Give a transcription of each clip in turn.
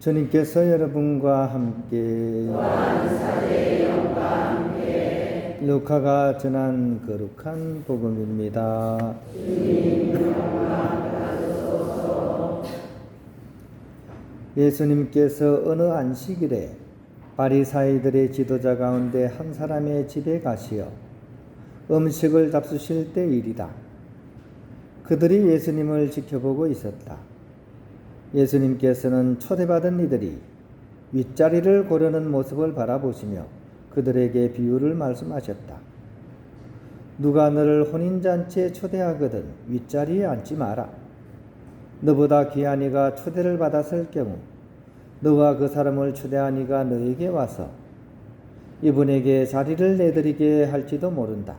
주님께서 여러분과 함께 루카가 전한 거룩한 복음입니다. 예수님께서 어느 안식일에 바리사이들의 지도자 가운데 한 사람의 집에 가시어 음식을 잡수실 때 일이다. 그들이 예수님을 지켜보고 있었다. 예수님께서는 초대받은 이들이 윗자리를 고르는 모습을 바라보시며 그들에게 비유를 말씀하셨다. 누가 너를 혼인잔치에 초대하거든 윗자리에 앉지 마라. 너보다 귀한 이가 초대를 받았을 경우 너와 그 사람을 초대한 이가 너에게 와서 이분에게 자리를 내드리게 할지도 모른다.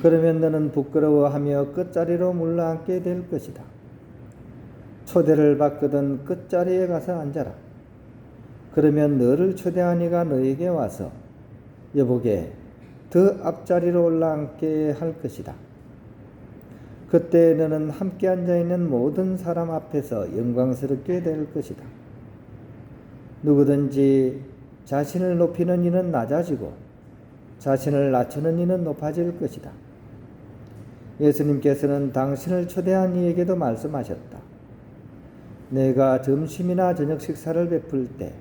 그러면 너는 부끄러워하며 끝자리로 물러앉게 될 것이다. 초대를 받거든 끝자리에 가서 앉아라. 그러면 너를 초대한 이가 너에게 와서 여보게 더 앞자리로 올라앉게 할 것이다. 그때 너는 함께 앉아있는 모든 사람 앞에서 영광스럽게 될 것이다. 누구든지 자신을 높이는 이는 낮아지고 자신을 낮추는 이는 높아질 것이다. 예수님께서는 당신을 초대한 이에게도 말씀하셨다. 내가 점심이나 저녁 식사를 베풀 때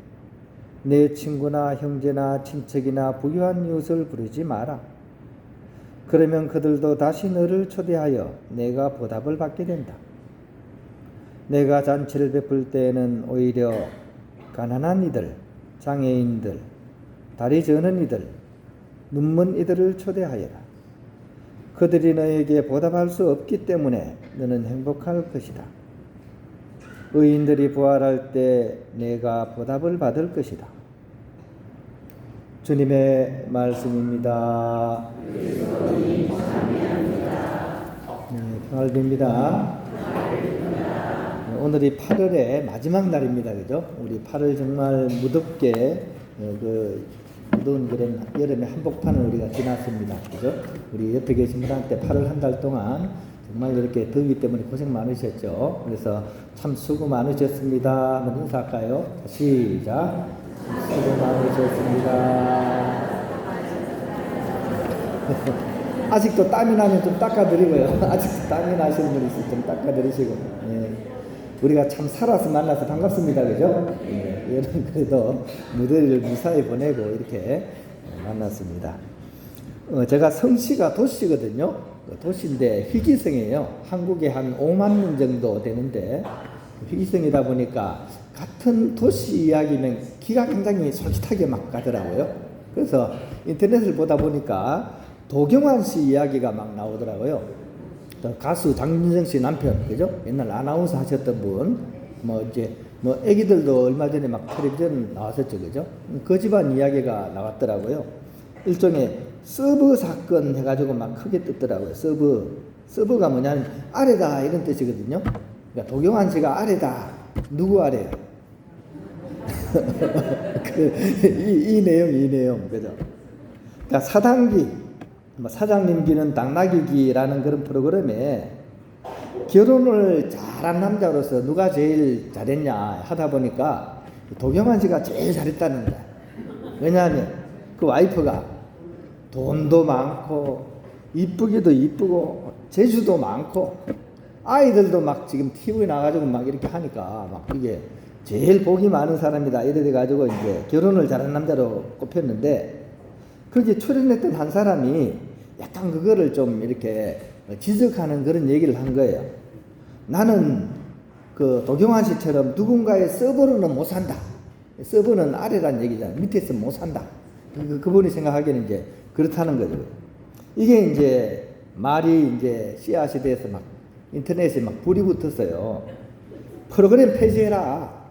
내 친구나 형제나 친척이나 부유한 이웃을 부르지 마라. 그러면 그들도 다시 너를 초대하여 내가 보답을 받게 된다. 내가 잔치를 베풀 때에는 오히려 가난한 이들, 장애인들, 다리 저는 이들, 눈먼 이들을 초대하여라. 그들이 너에게 보답할 수 없기 때문에 너는 행복할 것이다. 의인들이 부활할 때 내가 보답을 받을 것이다. 주님의 말씀입니다. 네, 평화를 빕니다. 오늘이 8월의 마지막 날입니다. 그죠? 우리 8월 정말 무덥게 무더운 그런 여름의 한복판을 우리가 지났습니다. 그죠? 우리 옆에 계신 분한테 8월 한 달 동안 정말 이렇게 더위 때문에 고생 많으셨죠? 그래서 참 수고 많으셨습니다. 한번 인사할까요? 시작. 수고 많으셨습니다. 아직도 땀이 나면 좀 닦아드리고요. 아직도 땀이 나시는 분이 있으면 좀 닦아드리시고. 예. 우리가 참 살아서 만나서 반갑습니다. 그죠? 예. 여러분 그래도 무더위를 무사히 보내고 이렇게 만났습니다. 제가 성씨가 도시거든요. 도시인데 희귀성이에요. 한국에 한 5만 명 정도 되는데 희귀성이다 보니까 같은 도시 이야기는 귀가 굉장히 솔깃하게 막 가더라고요. 그래서 인터넷을 보다 보니까 도경환 씨 이야기가 막 나오더라고요. 가수 장윤정 씨 남편, 그죠? 옛날 아나운서 하셨던 분, 애기들도 얼마 전에 막 텔레비전 나왔었죠, 그죠? 그 집안 이야기가 나왔더라고요. 일종의 서브 사건 해가지고 막 크게 뜨더라고요. 서브가 뭐냐면 아래다 이런 뜻이거든요. 그러니까 도경환 씨가 아래다. 누구 아래요? 이 내용, 그죠? 그러니까 사당기, 사장님기는 당나귀기라는 그런 프로그램에 결혼을 잘한 남자로서 누가 제일 잘했냐 하다 보니까 도경환 씨가 제일 잘했다는 거야. 왜냐하면 그 와이프가 돈도 많고 이쁘기도 이쁘고 재주도 많고 아이들도 막 지금 TV에 나가지고 막 이렇게 하니까 막 이게 제일 복이 많은 사람이다 이래 가지고 이제 결혼을 잘한 남자로 꼽혔는데 거기에 출연했던 한 사람이 약간 그거를 좀 이렇게 지적하는 그런 얘기를 한 거예요. 나는 그 도경환 씨처럼 누군가의 서버로는 못 산다. 서버는 아래란 얘기잖아요. 밑에서 못 산다. 그분이 생각하기에는 이제 그렇다는 거죠. 이게 이제 말이 이제 씨앗이 돼서 막 인터넷에 막 불이 붙었어요. 프로그램 폐지해라.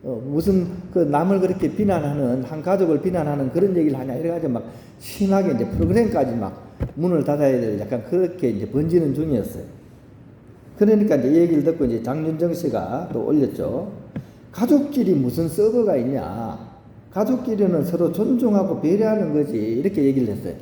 무슨 그 남을 그렇게 비난하는 한 가족을 비난하는 그런 얘기를 하냐 이래가지고 막 심하게 이제 프로그램까지 막 문을 닫아야 될 약간 그렇게 이제 번지는 중이었어요. 그러니까 이제 이 얘기를 듣고 이제 장윤정 씨가 또 올렸죠. 가족끼리 무슨 서버가 있냐. 가족끼리는 서로 존중하고 배려하는 거지. 이렇게 얘기를 했어요.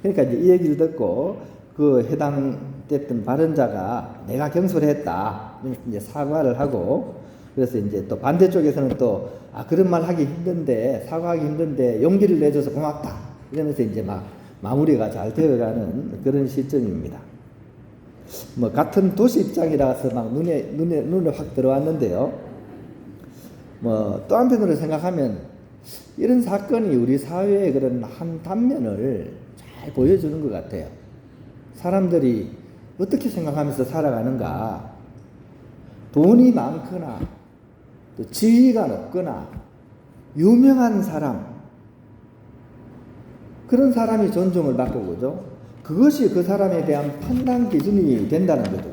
그러니까 이제 이 얘기를 듣고 그 해당됐던 발언자가 내가 경솔했다. 이제 사과를 하고 그래서 이제 또 반대쪽에서는 또 그런 말 하기 힘든데, 사과하기 힘든데 용기를 내줘서 고맙다 이러면서 이제 막 마무리가 잘 되어가는 그런 시점입니다. 뭐 같은 도시 입장이라서 막 눈에 확 들어왔는데요. 뭐 또 한편으로 생각하면 이런 사건이 우리 사회의 그런 한 단면을 잘 보여주는 것 같아요. 사람들이 어떻게 생각하면서 살아가는가. 돈이 많거나 또 지위가 높거나 유명한 사람, 그런 사람이 존중을 받고 그죠? 그것이 그 사람에 대한 판단 기준이 된다는 거죠.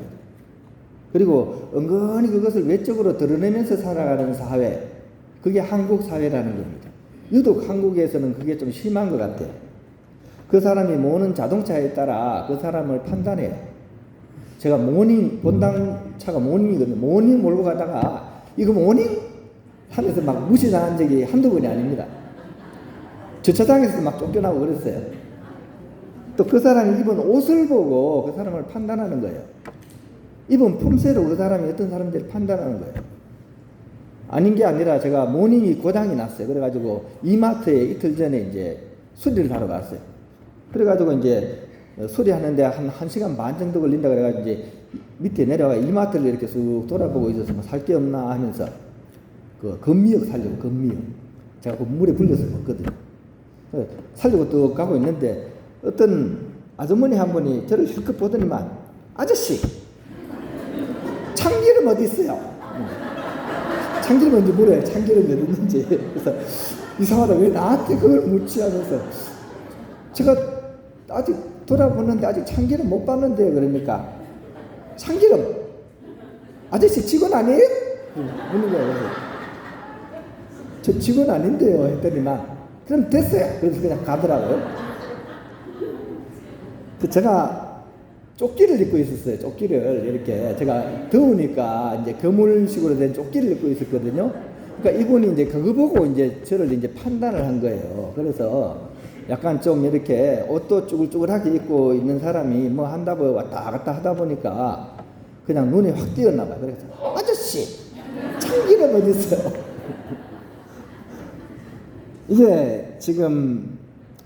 그리고 은근히 그것을 외적으로 드러내면서 살아가는 사회, 그게 한국 사회라는 겁니다. 유독 한국에서는 그게 좀 심한 것 같아요. 그 사람이 모는 자동차에 따라 그 사람을 판단해요. 제가 본당차가 모닝이거든요. 모닝 몰고 가다가 이거 모닝? 하면서 막 무시당한 적이 한두 번이 아닙니다. 주차장에서도 막 쫓겨나고 그랬어요. 또 그 사람이 입은 옷을 보고 그 사람을 판단하는 거예요. 입은 품새로 그 사람이 어떤 사람들을 판단하는 거예요. 아닌 게 아니라 제가 모닝이 고장이 났어요. 그래가지고 이마트에 이틀 전에 이제 수리를 하러 갔어요. 그래가지고 이제 수리하는데 한 1시간 반 정도 걸린다 그래가지고 이제 밑에 내려가 이마트를 이렇게 쑥 돌아보고 있어서 뭐 살 게 없나 하면서 그 건미역 살려고, 건미역. 제가 그 물에 불려서 먹거든요. 살려고 또 가고 있는데 어떤 아주머니 한 분이 저를 실컷 보더니만, 아저씨 참기름 어디 있어요? 참기름 뭔지 물어요. 참기름이 어디 있는지. 그래서 이상하다, 왜 나한테 그걸 묻지 하면서, 제가 아직 돌아보는데 아직 참기름 못 봤는데요. 그러니까 참기름 아저씨 직원 아니에요? 묻는 거예요. 그래서 저 직원 아닌데요 했더니만, 그럼 됐어요. 그래서 그냥 가더라고요. 제가 조끼를 입고 있었어요. 조끼를 이렇게 제가 더우니까 이제 거물식으로 된 조끼를 입고 있었거든요. 그러니까 이분이 이제 그거 보고 이제 저를 이제 판단을 한 거예요. 그래서 약간 좀 이렇게 옷도 쭈글쭈글하게 입고 있는 사람이 뭐 한다고 왔다 갔다 하다 보니까 그냥 눈에 확 띄었나 봐요. 그래서 아저씨 참기름 어디 있어요? 이게 지금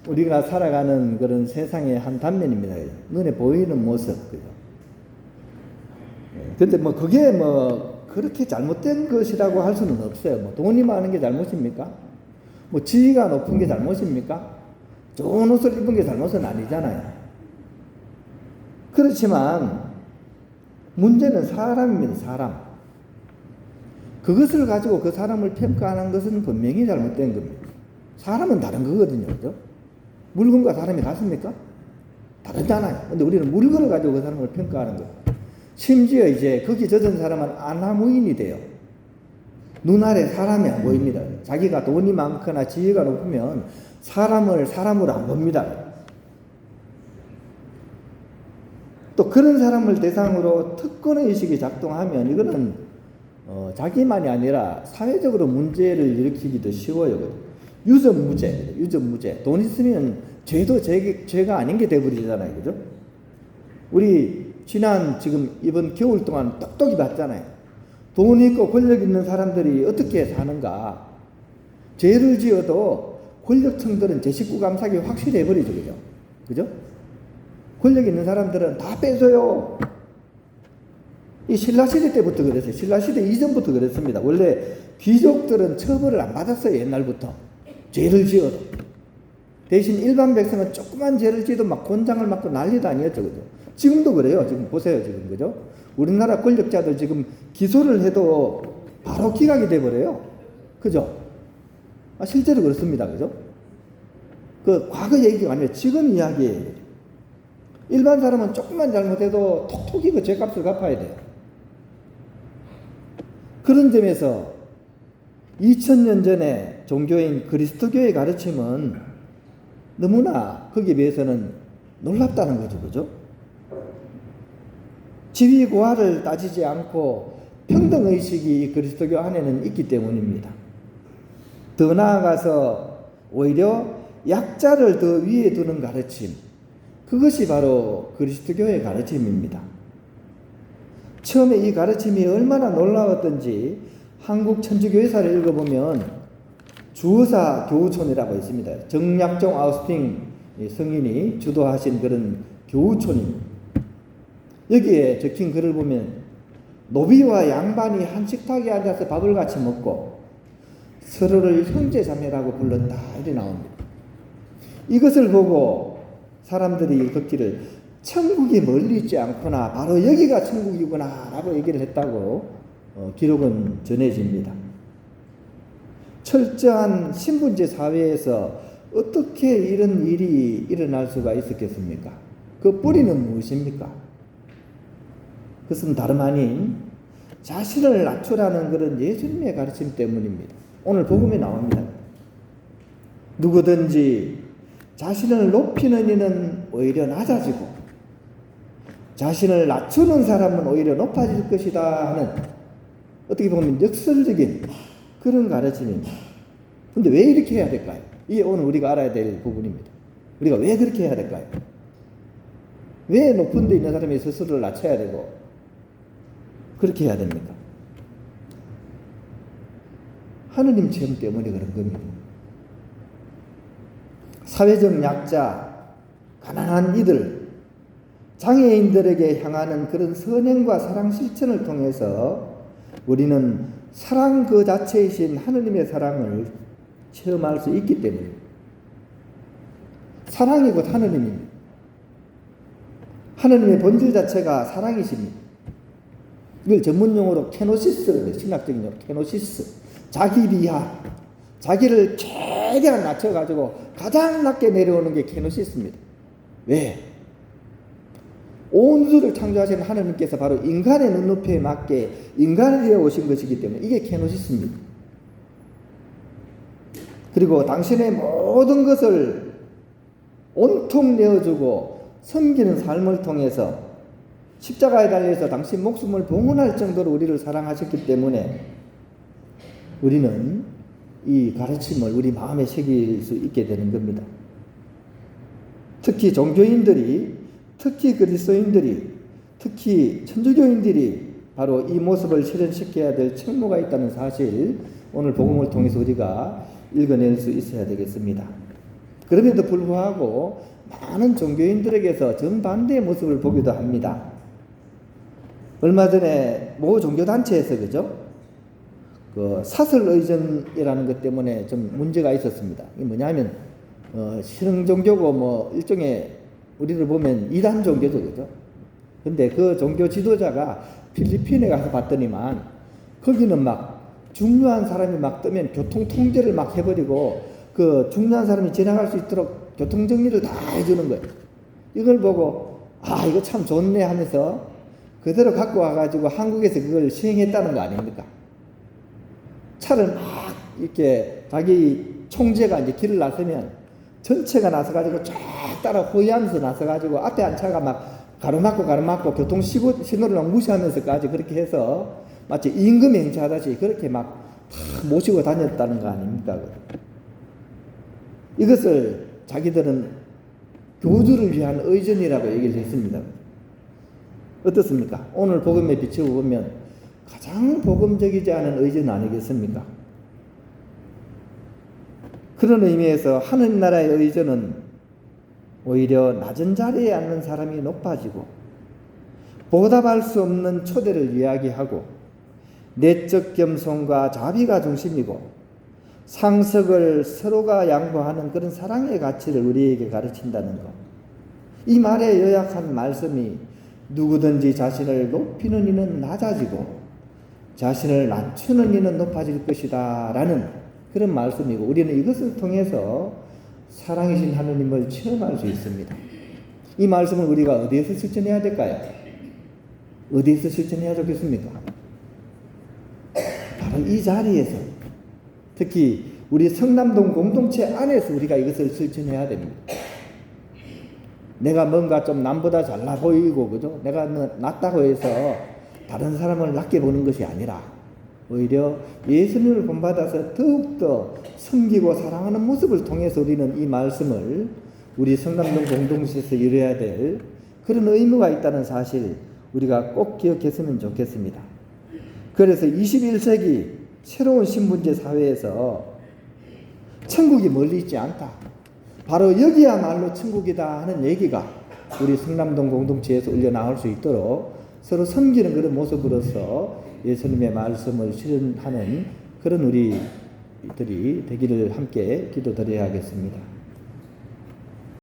우리가 살아가는 그런 세상의 한 단면입니다. 눈에 보이는 모습. 근데 뭐 그게 뭐 그렇게 잘못된 것이라고 할 수는 없어요. 뭐 돈이 많은 게 잘못입니까? 뭐 지위가 높은 게 잘못입니까? 좋은 옷을 입은 게 잘못은 아니잖아요. 그렇지만 문제는 사람입니다. 사람. 그것을 가지고 그 사람을 평가하는 것은 분명히 잘못된 겁니다. 사람은 다른 거거든요. 그죠? 물건과 사람이 같습니까? 다르잖아요. 근데 우리는 물건을 가지고 그 사람을 평가하는 거예요. 심지어 이제 거기 젖은 사람은 안하무인이 돼요. 눈 아래 사람이 안 보입니다. 자기가 돈이 많거나 지위가 높으면 사람을 사람으로 안 봅니다. 또 그런 사람을 대상으로 특권의식이 작동하면 이거는 자기만이 아니라 사회적으로 문제를 일으키기도 쉬워요. 유전무죄. 돈 있으면 죄도 죄가 아닌 게 돼버리잖아요. 그죠? 우리 지금 이번 겨울 동안 똑똑히 봤잖아요. 돈 있고 권력 있는 사람들이 어떻게 사는가. 죄를 지어도 권력층들은 제 식구 감사기 확실히 해버리죠. 그죠? 그죠? 권력 있는 사람들은 다 빼줘요. 이 신라시대 때부터 그랬어요. 신라시대 이전부터 그랬습니다. 원래 귀족들은 처벌을 안 받았어요. 옛날부터. 죄를 지어도. 대신 일반 백성은 조그만 죄를 지어도 막 곤장을 맞고 난리도 아니었죠. 그죠? 지금도 그래요. 지금 보세요. 지금. 그죠? 우리나라 권력자들 지금 기소를 해도 바로 기각이 돼버려요. 그죠? 실제로 그렇습니다. 그죠? 그 과거 얘기가 아니라 지금 이야기예요. 일반 사람은 조금만 잘못해도 톡톡히 그 죄값을 갚아야 돼요. 그런 점에서 2000년 전에 종교인 그리스도교의 가르침은 너무나 거기에 비해서는 놀랍다는 거죠. 그죠? 지위 고하를 따지지 않고 평등의식이 그리스도교 안에는 있기 때문입니다. 더 나아가서 오히려 약자를 더 위에 두는 가르침, 그것이 바로 그리스도교의 가르침입니다. 처음에 이 가르침이 얼마나 놀라웠던지 한국 천주교회사를 읽어보면 주의사 교우촌이라고 있습니다. 정약종 아우스팅 성인이 주도하신 그런 교우촌입니다. 여기에 적힌 글을 보면 노비와 양반이 한 식탁에 앉아서 밥을 같이 먹고 서로를 형제자매라고 불렀다 이렇게 나옵니다. 이것을 보고 사람들이 걷기를 천국이 멀리 있지 않구나, 바로 여기가 천국이구나 라고 얘기를 했다고 기록은 전해집니다. 철저한 신분제 사회에서 어떻게 이런 일이 일어날 수가 있었겠습니까? 그 뿌리는 무엇입니까? 그것은 다름 아닌 자신을 낮추라는 그런 예수님의 가르침 때문입니다. 오늘 복음에 나옵니다. 누구든지 자신을 높이는 이는 오히려 낮아지고 자신을 낮추는 사람은 오히려 높아질 것이다 하는, 어떻게 보면 역설적인 그런 가르침입니다. 근데 왜 이렇게 해야 될까요? 이게 오늘 우리가 알아야 될 부분입니다. 우리가 왜 그렇게 해야 될까요? 왜 높은 데 있는 사람이 스스로를 낮춰야 되고 그렇게 해야 됩니까? 하느님 체험 때문에 그런 겁니다. 사회적 약자, 가난한 이들, 장애인들에게 향하는 그런 선행과 사랑 실천을 통해서 우리는 사랑 그 자체이신 하느님의 사랑을 체험할 수 있기 때문입니다. 사랑이 곧 하느님입니다. 하느님의 본질 자체가 사랑이십니다. 이걸 전문용어로 케노시스라고 해요. 신학적인 용어 케노시스. 자기 비하, 자기를 최대한 낮춰가지고 가장 낮게 내려오는 게 케노시스입니다. 왜? 온 우주를 창조하신 하느님께서 바로 인간의 눈높이에 맞게 인간을 되어 오신 것이기 때문에 이게 케노시스입니다. 그리고 당신의 모든 것을 온통 내어주고 섬기는 삶을 통해서 십자가에 달려서 당신 목숨을 봉헌할 정도로 우리를 사랑하셨기 때문에 우리는 이 가르침을 우리 마음에 새길 수 있게 되는 겁니다. 특히 종교인들이, 특히 그리스도인들이, 특히 천주교인들이 바로 이 모습을 실현시켜야 될 책무가 있다는 사실, 오늘 복음을 통해서 우리가 읽어낼 수 있어야 되겠습니다. 그럼에도 불구하고 많은 종교인들에게서 정반대의 모습을 보기도 합니다. 얼마 전에 모 종교단체에서 그 사설의전이라는 것 때문에 좀 문제가 있었습니다. 이게 뭐냐면 실흥종교고 뭐 일종의 우리를 보면 이단 종교죠, 그죠? 근데 그 종교 지도자가 필리핀에 가서 봤더니만 거기는 막 중요한 사람이 막 뜨면 교통 통제를 막 해버리고 그 중요한 사람이 지나갈 수 있도록 교통 정리를 다 해주는 거예요. 이걸 보고 아, 이거 참 좋네 하면서 그대로 갖고 와가지고 한국에서 그걸 시행했다는 거 아닙니까? 차를 막 이렇게 자기 총재가 이제 길을 나서면 전체가 나서가지고 쫙 따라 호위하면서 나서가지고 앞에 한 차가 막 가로막고 교통 신호를 막 무시하면서까지 그렇게 해서 마치 임금 행차하듯이 그렇게 막 모시고 다녔다는 거 아닙니까? 이것을 자기들은 교주를 위한 의전이라고 얘기를 했습니다. 어떻습니까? 오늘 복음에 비춰보면 가장 복음적이지 않은 의전 아니겠습니까? 그런 의미에서 하늘 나라의 의전은 오히려 낮은 자리에 앉는 사람이 높아지고 보답할 수 없는 초대를 이야기하고 내적 겸손과 자비가 중심이고 상석을 서로가 양보하는 그런 사랑의 가치를 우리에게 가르친다는 것. 이 말에 요약한 말씀이 누구든지 자신을 높이는 이는 낮아지고 자신을 낮추는 이는 높아질 것이다 라는 그런 말씀이고, 우리는 이것을 통해서 사랑이신 하느님을 체험할 수 있습니다. 이 말씀을 우리가 어디에서 실천해야 될까요? 어디에서 실천해야 좋겠습니까? 바로 이 자리에서, 특히 우리 성남동 공동체 안에서 우리가 이것을 실천해야 됩니다. 내가 뭔가 좀 남보다 잘나 보이고, 그죠? 내가 낫다고 해서 다른 사람을 낮게 보는 것이 아니라 오히려 예수님을 본받아서 더욱더 섬기고 사랑하는 모습을 통해서 우리는 이 말씀을 우리 성남동 공동체에서 이뤄야 될 그런 의무가 있다는 사실 우리가 꼭 기억했으면 좋겠습니다. 그래서 21세기 새로운 신분제 사회에서 천국이 멀리 있지 않다. 바로 여기야말로 천국이다 하는 얘기가 우리 성남동 공동체에서 울려 나올 수 있도록 서로 섬기는 그런 모습으로서 예수님의 말씀을 실현하는 그런 우리들이 되기를 함께 기도드려야겠습니다.